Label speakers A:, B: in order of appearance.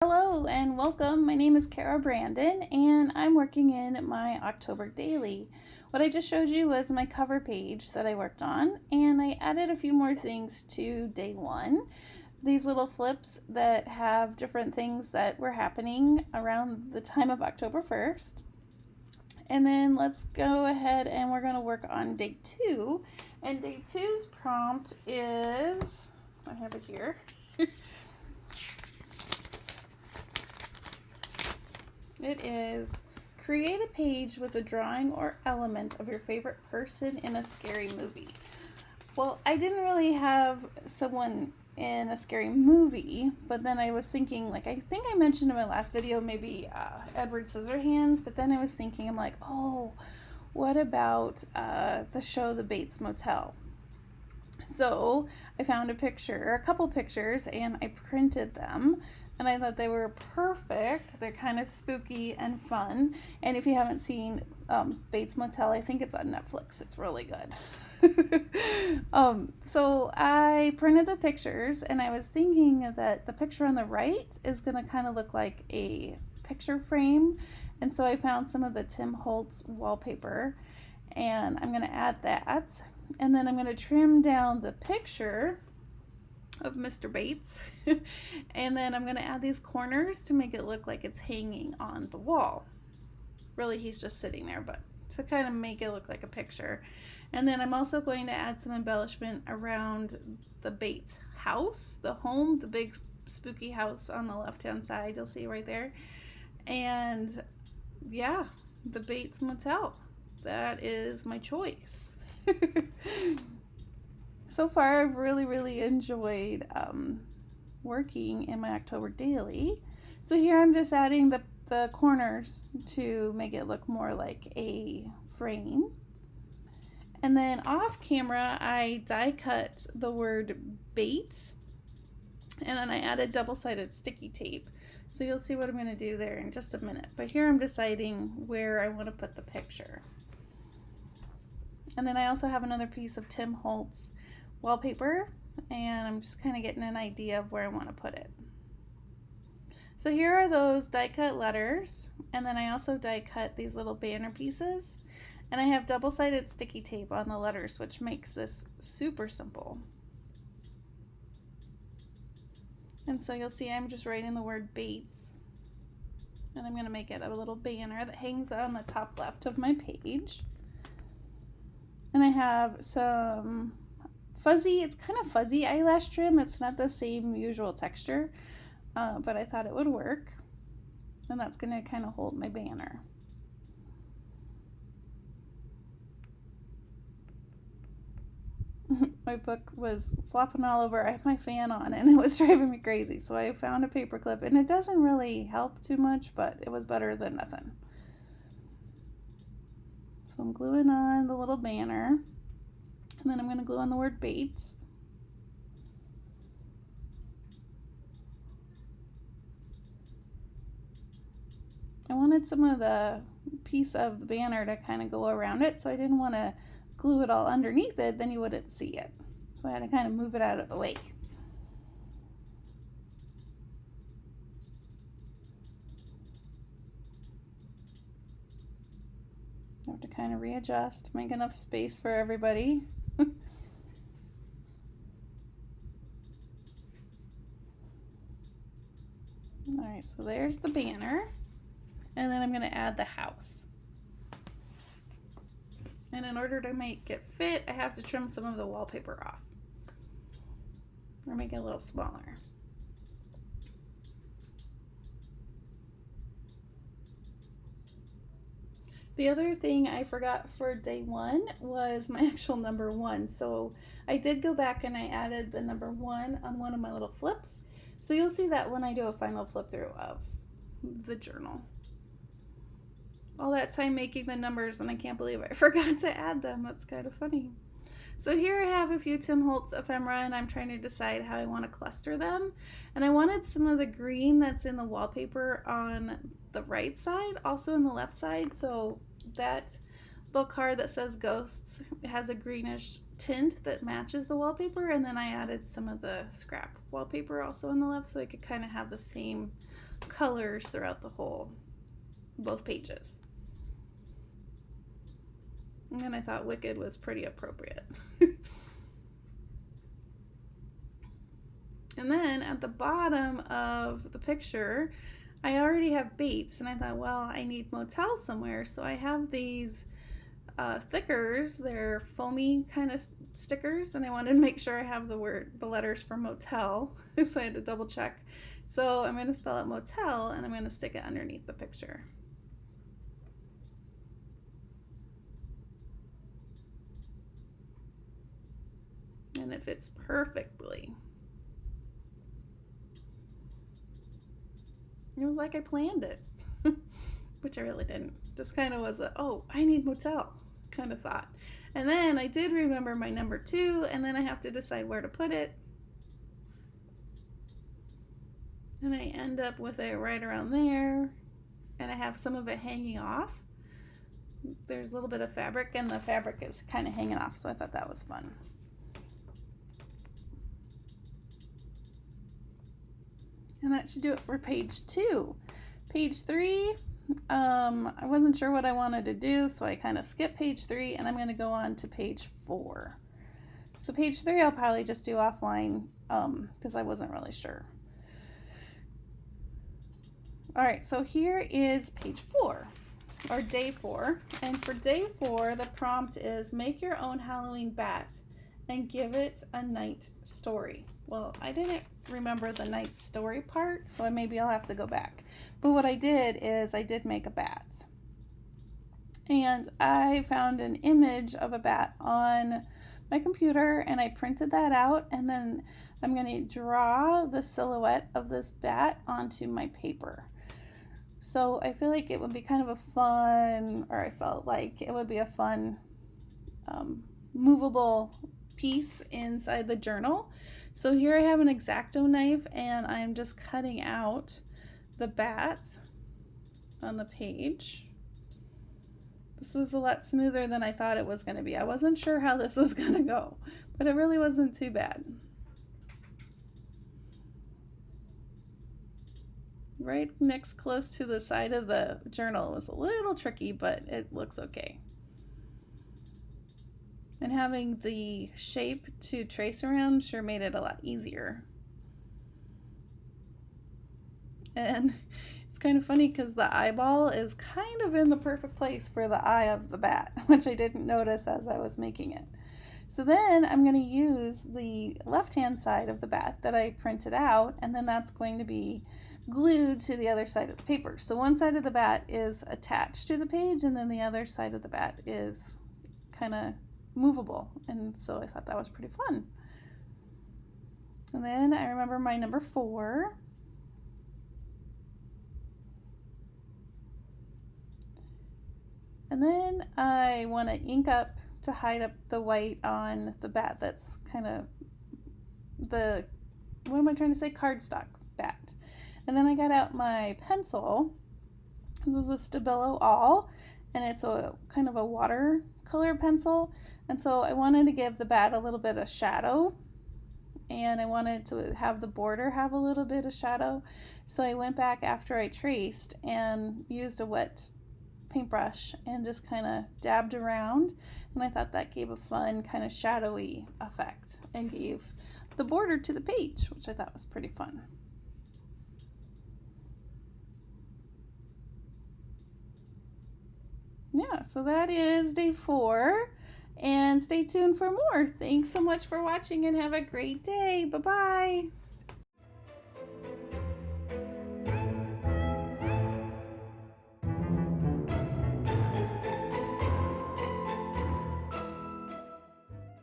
A: Hello and welcome. My name is Cara Brandon and I'm working in my October daily. What I just showed you was my cover page that I worked on, and I added a few more things to day one. These little flips that have different things that were happening around the time of October 1st. And then let's go ahead and we're going to work on day two. And day two's prompt is, I have it here. It is create a page with a drawing or element of your favorite person in a scary movie. Well, I didn't really have someone in a scary movie, but then I was thinking, like, I think I mentioned in my last video, maybe Edward Scissorhands, but then I was thinking, I'm like, oh, what about the show The Bates Motel? So I found a couple pictures, and I printed them. And I thought they were perfect. They're kind of spooky and fun. And if you haven't seen Bates Motel, I think it's on Netflix. It's really good. So I printed the pictures, and I was thinking that the picture on the right is going to kind of look like a picture frame. And so I found some of the Tim Holtz wallpaper, and I'm going to add that. And then I'm going to trim down the picture of Mr. Bates and then I'm going to add these corners to make it look like it's hanging on the wall. Really, he's just sitting there, but to kind of make it look like a picture. And then I'm also going to add some embellishment around the Bates house, the home, the big spooky house on the left hand side, you'll see right there. And yeah, the Bates Motel, that is my choice. So far, I've really enjoyed working in my October daily. So here I'm just adding the corners to make it look more like a frame. And then off camera, I die cut the word Bates, and then I added double-sided sticky tape. So you'll see what I'm going to do there in just a minute. But here I'm deciding where I want to put the picture. And then I also have another piece of Tim Holtz wallpaper, and I'm just kind of getting an idea of where I want to put it. So here are those die cut letters, and then I also die cut these little banner pieces, and I have double-sided sticky tape on the letters, which makes this super simple. And so you'll see I'm just writing the word Bates, and I'm going to make it a little banner that hangs on the top left of my page. And I have some it's kind of fuzzy eyelash trim. It's not the same usual texture, but I thought it would work. And that's going to kind of hold my banner. My book was flopping all over. I had my fan on and it was driving me crazy. So I found a paper clip, and it doesn't really help too much, but it was better than nothing. So I'm gluing on the little banner. And then I'm going to glue on the word Bates. I wanted some of the piece of the banner to kind of go around it, so I didn't want to glue it all underneath it, then you wouldn't see it. So I had to kind of move it out of the way. I have to kind of readjust, make enough space for everybody. Alright, so there's the banner, and then I'm going to add the house. And in order to make it fit, I have to trim some of the wallpaper off, or make it a little smaller. The other thing I forgot for day one was my actual number one. So I did go back and I added the number one on one of my little flips. So you'll see that when I do a final flip through of the journal. All that time making the numbers, and I can't believe I forgot to add them. That's kind of funny. So here I have a few Tim Holtz ephemera, and I'm trying to decide how I want to cluster them. And I wanted some of the green that's in the wallpaper on the right side, also on the left side. So that little card that says ghosts has a greenish tint that matches the wallpaper, and then I added some of the scrap wallpaper also on the left so I could kind of have the same colors throughout both pages. And I thought Wicked was pretty appropriate. And then at the bottom of the picture, I already have Bates, and I thought, well, I need motel somewhere, so I have these thickers. They're foamy kind of stickers, and I wanted to make sure I have the letters for motel, so I had to double check. So I'm going to spell out motel, and I'm going to stick it underneath the picture. And it fits perfectly. It was like I planned it, which I really didn't. Just kind of was oh, I need motel kind of thought. And then I did remember my number 2, and then I have to decide where to put it. And I end up with it right around there, and I have some of it hanging off. There's a little bit of fabric, and the fabric is kind of hanging off, so I thought that was fun. And that should do it for page 2. Page 3, I wasn't sure what I wanted to do, so I kind of skipped page 3, and I'm going to go on to page 4. So page 3 I'll probably just do offline because I wasn't really sure. All right, so here is page 4, or day 4. And for day 4, the prompt is make your own Halloween bat and give it a night story. Well, I didn't remember the night story part, so maybe I'll have to go back. But what I did is I did make a bat. And I found an image of a bat on my computer, and I printed that out, and then I'm going to draw the silhouette of this bat onto my paper. So I feel like it would be kind of a fun, or I felt like it would be a fun movable piece inside the journal. So here I have an X-Acto knife, and I'm just cutting out the bat on the page. This was a lot smoother than I thought it was going to be. I wasn't sure how this was going to go, but it really wasn't too bad. Right next close to the side of the journal was a little tricky, but it looks okay. And having the shape to trace around sure made it a lot easier. And it's kind of funny because the eyeball is kind of in the perfect place for the eye of the bat, which I didn't notice as I was making it. So then I'm going to use the left-hand side of the bat that I printed out, and then that's going to be glued to the other side of the paper. So one side of the bat is attached to the page, and then the other side of the bat is kind of movable, and so I thought that was pretty fun. And then I remember my number 4. And then I want to ink up to hide up the white on the bat that's kind of the, what am I trying to say, cardstock bat. And then I got out my pencil. This is a Stabilo All, and it's a kind of a watercolor pencil. And so I wanted to give the bat a little bit of shadow, and I wanted to have the border have a little bit of shadow. So I went back after I traced and used a wet paintbrush and just kind of dabbed around, and I thought that gave a fun kind of shadowy effect and gave the border to the page, which I thought was pretty fun. Yeah, so that is day 4, and stay tuned for more. Thanks so much for watching, and have a great day. Bye-bye.